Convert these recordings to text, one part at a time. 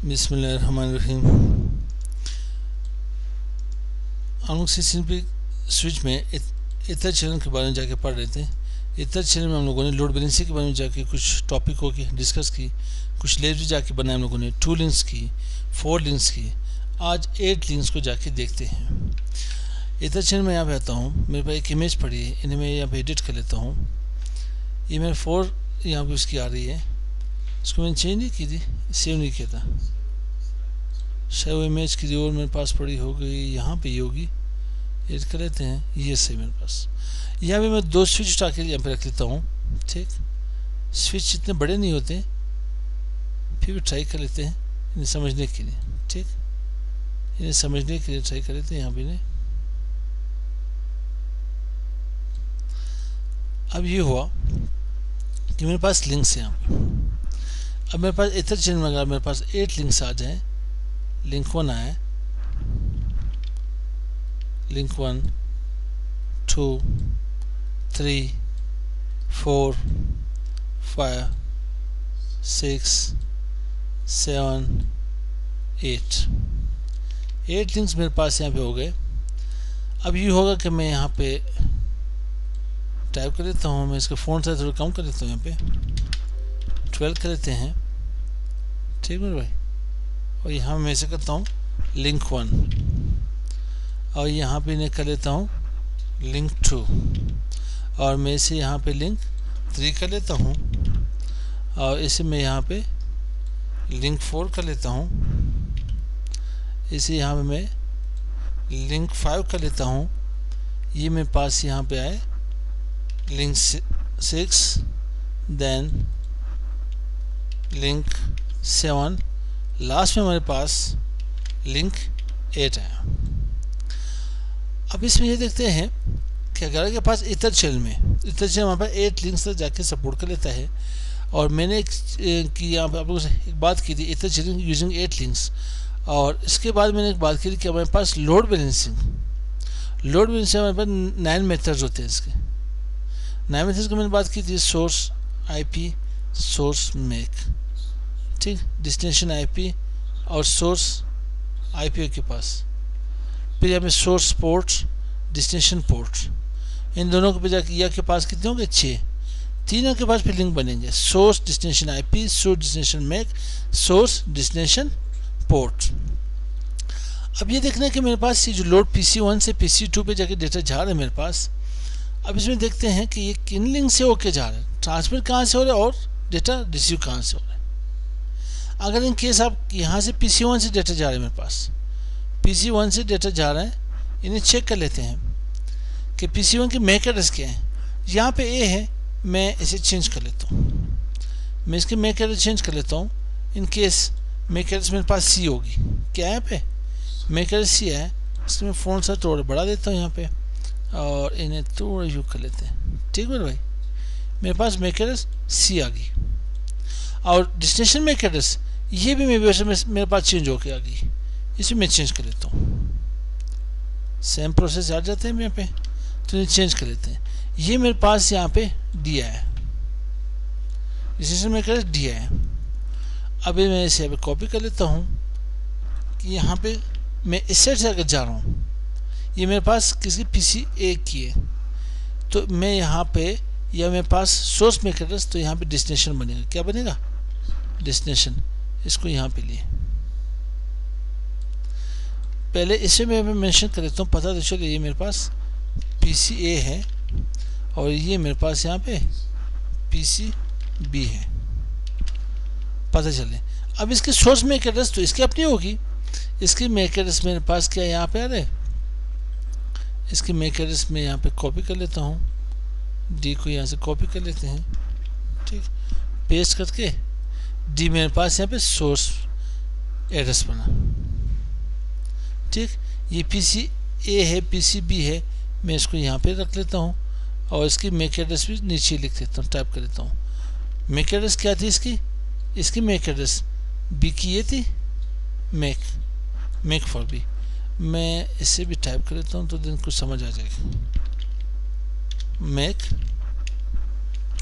बिस्मिल्लाहिर्रहमानिर्रहीम। हम लोग सिंपली स्विच में इतर चैनल के बारे में जाके पढ़ रहे थे। इतर चैनल में हम लोगों ने लोड बैलेंसिंग के बारे में जाके कुछ टॉपिकों की डिस्कस की, कुछ लेवल जाके बनाए हम लोगों ने 2 लिंक्स की, 4 लिंक्स की। आज 8 लिंक्स को जाके देखते हैं। इतर चैनल में यहाँ पे आता हूँ, मेरे पास एक इमेज पड़ी है, इन्हें मैं यहाँ पे एडिट कर लेता हूँ। ये मेरे 4 यहाँ पे उसकी आ रही है, इसको मैंने चेंज नहीं की थी, सेव नहीं किया था, शायद वो इमेज की और मेरे पास पड़ी हो गई, यहाँ पे ही होगी, एड कर लेते हैं। ये सही मेरे पास यहाँ पे मैं 2 स्विच उठा के यहाँ पे रख लेता हूँ। ठीक, स्विच इतने बड़े नहीं होते, फिर भी ट्राई कर लेते हैं इन्हें समझने के लिए। ठीक, इन्हें समझने के लिए ट्राई कर लेते हैं यहाँ पे। अब ये हुआ कि मेरे पास लिंक्स हैं यहाँ पे। अब मेरे पास इतर चैनल में अगर मेरे पास 8 लिंक्स आ जाए, लिंक 1 आए, लिंक 1, 2, 3, 4, 5, 6, 7, 8 लिंक्स मेरे पास यहाँ पे हो गए। अब ये होगा कि मैं यहाँ पे टाइप कर देता हूँ, मैं इसका फ़ॉन्ट साइज थोड़ा कम कर देता हूँ, यहाँ पे 12 कर देते हैं। ठीक मेरे भाई, और यहाँ मैं ऐसे करता हूँ लिंक 1, और यहाँ पे इन्हें कर लेता हूँ लिंक 2, और मैं इसे यहाँ पे लिंक 3 कर लेता हूँ, और इसे मैं यहाँ पे लिंक 4 कर लेता हूँ, इसे यहाँ पे मैं लिंक 5 कर लेता हूँ। ये मेरे पास यहाँ पे आए लिंक 6, देन लिंक 7, लास्ट में हमारे पास लिंक 8 है। अब इसमें ये देखते हैं कि अगर आपके पास इतर चैनल में हमारे पास 8 लिंक्स तक जाके सपोर्ट कर लेता है, और मैंने यहाँ पर आप लोगों से एक बात की थी इतर चैनल यूजिंग 8 लिंक्स, और इसके बाद मैंने एक बात की थी कि हमारे पास लोड बैलेंसिंग हमारे पास 9 मेथड्स होते हैं। इसके 9 मेथड्स की मैंने बात की थी, सोर्स आईपी, सोर्स मेक, ठीक, डेस्टिनेशन आईपी और सोर्स आईपी के पास, फिर यहाँ पे सोर्स पोर्ट, डेस्टिनेशन पोर्ट, इन दोनों के या के पास कितने होंगे 6, तीनों के पास फिर लिंक बनेंगे, source destination IP, source destination make, source destination port. अब ये देखना है कि मेरे पास ये जो लोड PC1 से PC2 पे जाके डेटा जा रहा है मेरे पास। अब इसमें देखते हैं कि ये किन लिंक से होके जा रहा है, ट्रांसमिट कहाँ से हो रहा है और डेटा रिसीव कहाँ से हो रहा है। अगर इन केस आप यहाँ से PC1 से डेटा जा रहा है, मेरे पास PC1 से डेटा जा रहा है, इन्हें चेक कर लेते हैं कि PC1 की मैक एड्रेस क्या है। यहाँ पे A है, मैं इसे चेंज कर लेता हूँ, मैं इसकी मैक एड्रेस चेंज कर लेता हूँ। इन केस मैक एड्रेस मेरे पास C होगी, क्या है यहाँ पे मैक एड्रेस C है, इसमें मैं फ़ॉन्ट साइज थोड़ा बढ़ा देता हूँ यहाँ पे, और इन्हें थोड़ा यूज कर लेते हैं। ठीक है भाई, मेरे पास मैक एड्रेस C आ गई, और डेस्टिनेशन मैक एड्रेस ये भी मेरे पास चेंज होके आ गई, इसे मैं चेंज कर लेता हूँ। सेम प्रोसेस आ जाते हैं यहाँ पे, तो इन्हें चेंज कर लेते हैं। ये मेरे पास यहाँ पे दिया है, डेस्टिनेशन मैक एड्रेस दिया है। अभी मैं इसे यहाँ पे कॉपी कर लेता हूँ कि यहाँ पे मैं इस साइड से अगर जा रहा हूँ, ये मेरे पास किसी PC1 की है, तो मैं यहाँ पे या मेरे पास सोर्स मैक एड्रेस, तो यहाँ पे डेस्टिनेशन बनेगा, क्या बनेगा डेस्टिनेशन, इसको यहाँ पे लिए पहले इसे मैं मेंशन कर देता हूँ, पता तो चले ये मेरे पास PC1 है, और ये मेरे पास यहाँ पे PC2 है, पता चले। अब इसकी सोर्स मैक एड्रेस तो इसकी अपनी होगी, इसकी मैक एड्रेस मेरे पास क्या यहाँ पे आ रहा है, इसकी मैक एड्रेस में यहाँ पे कॉपी कर लेता हूँ, D को यहाँ से कॉपी कर लेते हैं, ठीक, पेस्ट करके D मेरे पास यहाँ पे सोर्स एड्रेस बना। ठीक, ये PC1 है, PC2 है, मैं इसको यहाँ पे रख लेता हूँ, और इसकी मैक एड्रेस भी नीचे लिख देता हूँ, टाइप कर देता हूँ। मैक एड्रेस क्या थी इसकी मैक एड्रेस B की ये थी, मेक फॉर B। मैं इसे भी टाइप कर लेता हूँ तो दिन कुछ समझ आ जाएगा। मैक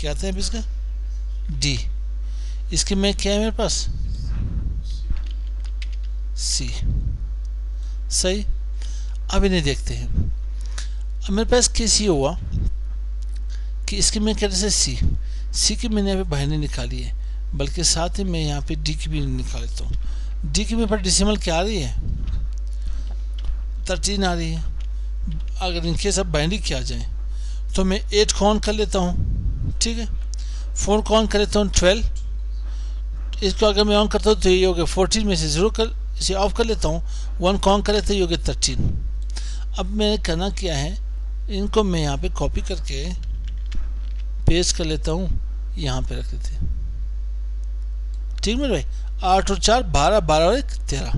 क्या आता है इसका D, इसके मैक क्या है मेरे पास सी। सही। अब इन्हें देखते हैं। अब मेरे पास केस ये हुआ कि इसकी मैं कैसे सी की मैंने यहाँ पे बाइनरी निकाली है, बल्कि साथ ही मैं यहाँ पे डी की भी निकाल लेता हूँ। डी की मेरे पास डेसिमल क्या आ रही है, 13 आ रही है। अगर इनके सब बाइनरी किया जाए तो मैं 8 को ऑन कर लेता हूँ, ठीक है, 4 को ऑन कर लेता हूँ, 12। इसको अगर मैं ऑन करता हूँ तो ये हो गया 14 में से 0 कर इसे ऑफ कर लेता हूँ, 1 को ऑन कर लेता हूँ, ये हो गया 13। अब मैंने करना क्या है, इनको मैं यहाँ पे कॉपी करके पेस्ट कर लेता हूँ, यहाँ पे रख देते हैं। ठीक मेरे भाई, 8 और 4 12, 12 और 1 13।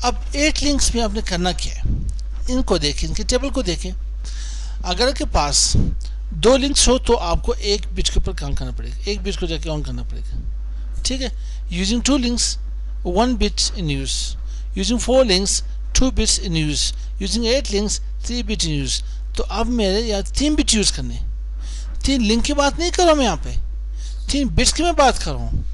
अब 8 लिंक्स में आपने करना क्या है, इनको देखें, इनके टेबल को देखें। अगर आपके पास 2 लिंक्स हो तो आपको एक बिट के ऊपर काम करना पड़ेगा, एक बिट को जाके ऑन करना पड़ेगा, ठीक है। Using 2 links 1 bit in use, using 4 links 2 bits in use, using 8 links 3 bit in use। तो अब मेरे यहाँ 3 बिट यूज़ करने, 3 लिंक की बात नहीं कर रहा हूँ मैं, यहाँ पे 3 बिट्स की मैं बात कर रहा हूँ,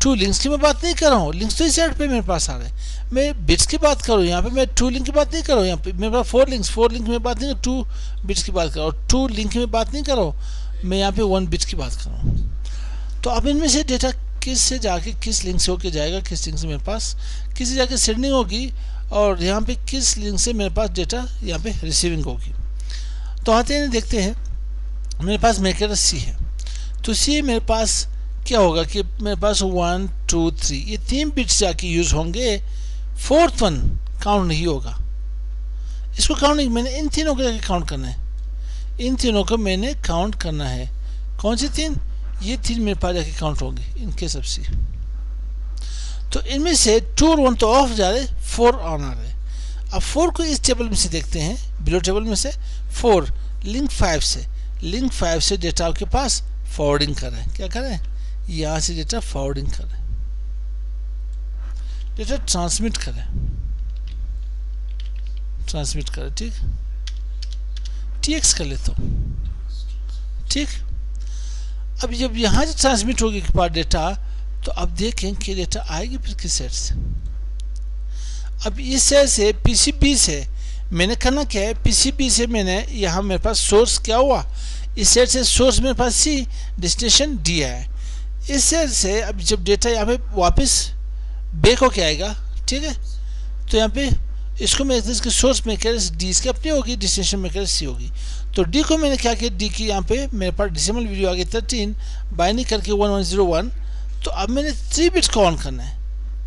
2 लिंक्स की मैं बात नहीं कर रहा हूँ। लिंक्स तो इस साइड पे मेरे पास आ रहे हैं, मैं बिट्स की बात कर रहा हूँ। यहाँ पे मैं 2 लिंक की बात नहीं कर रहा हूँ, यहाँ पे मेरे पास 4 लिंक की मैं बात नहीं कर, 2 बिट्स की बात कर रहा हूँ, 2 लिंक की मैं बात नहीं कर रहा हूँ, मैं यहाँ पे 1 बिट्स की बात कर रहा हूँ। तो अब इनमें से डेटा किस से जाके किस लिंक से होके जाएगा, किस लिंक से मेरे पास किसी जाके सेंडिंग होगी, और यहाँ पे किस लिंक से मेरे पास डेटा यहाँ पे रिसीविंग होगी। तो आते हैं देखते हैं, मेरे पास मेकर सी है, तो सी मेरे पास क्या होगा कि मेरे पास 1 2 3 ये 3 बिट्स जाके यूज़ होंगे, 4th वन काउंट नहीं होगा। इसको काउंट नहीं, मैंने इन तीनों को जाके काउंट करना है, इन तीनों को मैंने काउंट करना है। कौन सी 3, ये 3 मेरे पास जाके काउंट होंगे इनके सबसे। तो इनमें से 2 और 1 तो ऑफ जा रहे, 4 ऑन आ रहे। अब 4 को इस टेबल में से देखते हैं, बिलो टेबल में से 4 लिंक 5 से डेटा आपके पास फॉरवर्डिंग कर रहे हैं। क्या कर रहे हैं, यहाँ से डेटा फॉरवर्डिंग कर रहे हैं, डेटा ट्रांसमिट कर रहे हैं, ठीक। TX कर लेता हूँ, ठीक। अब जब यहाँ से ट्रांसमिट होगी के पास डेटा, तो अब देखें कि डेटा आएगी फिर किस साइड से। अब इस साइड से PCB से मैंने करना क्या है, PCB से मैंने यहाँ मेरे पास सोर्स क्या हुआ, इस साइड से सोर्स मेरे पास C, डेस्टिनेशन D है। इस साइड से अब जब डेटा यहाँ पे वापस बैक होके आएगा, ठीक है, तो यहाँ पे इसको मैं इसके सोर्स मेकर D इसकी अपनी होगी, डेस्टिनेशन मेकर C होगी। तो D को मैंने क्या किया, D की यहाँ पे मेरे पास डेसिमल वैल्यू आ गई 13, बाइनरी करके 1101। तो अब मैंने 3 बिट्स को ऑन करना है,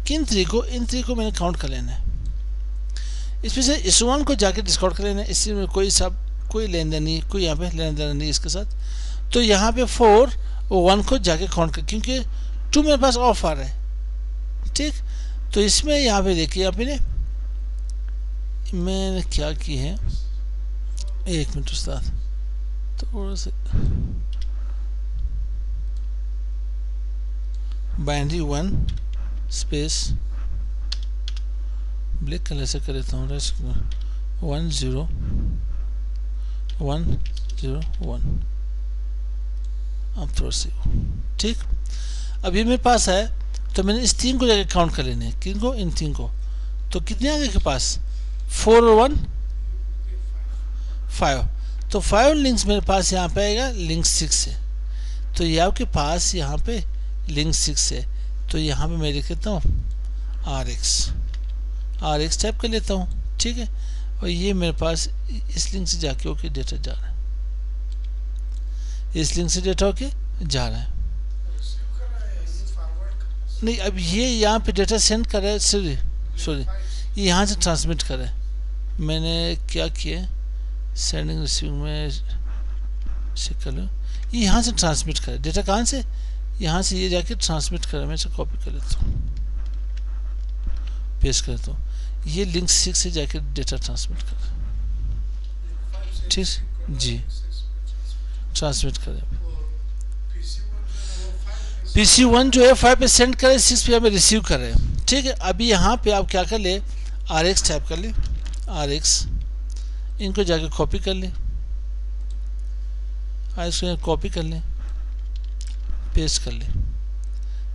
किन 3 को, इन 3 को मैंने काउंट कर लेना है। इसमें से इस 1 को जाके डिस्काउंट कर लेना है, इससे में कोई लेन देन नहीं, कोई यहाँ पे लेन देन नहीं इसके साथ। तो यहाँ पे 4 और 1 को जाके काउंट कर, क्योंकि 2 मेरे पास ऑफ आ रहा है, ठीक। तो इसमें यहाँ पे देखिए, यहाँ पे मैंने क्या की है, एक मिनट उस्ताद, थोड़ा सा बाइनरी 1 स्पेस ब्लैक कलर से कर लेता हूँ, 1 0 1 0 1। अब थोड़ा सा, ठीक। अब ये मेरे पास है, तो मैंने इस 3 को जाके काउंट कर लेने हैं, किन को, इन 3 को। तो कितने आ गए के पास, 4 और 1 5। तो 5 लिंक्स मेरे पास यहाँ पे आएगा लिंक 6 है, तो ये आपके पास यहाँ पे लिंक 6 है। तो यहाँ पे मैं लिख लेता हूँ RX टाइप कर लेता हूँ, ठीक है। और ये मेरे पास इस लिंक से जाके होके डेटा जा रहा है, इस लिंक से डेटा होके जा रहा है। नहीं, अब ये यहाँ पे डेटा सेंड कर रहा है, सॉरी ये यहाँ से ट्रांसमिट कर रहा है। मैंने क्या किया, सेंडिंग रिसीविंग में चेक कर लो, ये यहाँ से ट्रांसमिट करे डेटा, कहाँ से, यहाँ से ये जाके ट्रांसमिट करे। मैं इसे कॉपी कर लेता हूँ, पेस्ट कर लेता हूँ, ये लिंक 6 से जाके डेटा ट्रांसमिट करे, ठीक जी, ट्रांसमिट करे। PC1 जो है 5 पे सेंड करे, 6 पे हमें रिसीव कर रहे हैं, ठीक है। अभी यहाँ पे आप क्या कर ले, RX टाइप कर ले, RX, इनको जाके कॉपी कर ले, इसको कॉपी कर ले, पेस्ट कर ले,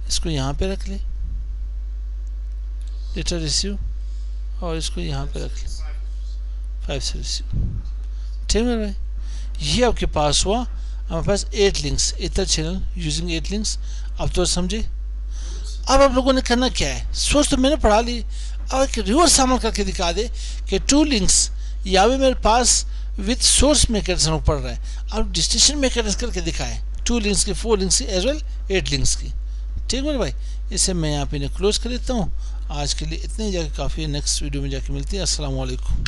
इसको यहाँ पे रख ले, डेटा रिसीव, और इसको यहाँ पे रख 5 से रिसीव। ठीक है भाई, ये आपके पास हुआ हमारे पास 8 links, ether channel using 8 links. अब तो समझे। अब आप लोगों ने करना क्या है, सोच तो मैंने पढ़ा ली, अब एक रिवर्स अमल करके दिखा दे कि 2 लिंक्स यहाँ पे मेरे पास विथ सोर्स मैकेनिज्म पढ़ रहा है, अब डिस्टिंक्शन मैकेनिज्म करके दिखाए 2 लिंक्स की, 4 लिंक्स की एज वेल 8 लिंक्स की। ठीक है भाई, इसे मैं यहाँ पे क्लोज कर देता हूँ। आज के लिए इतने ही, जाके काफ़ी है, नेक्स्ट वीडियो में जाके मिलती है। अस्सलाम वालेकुम।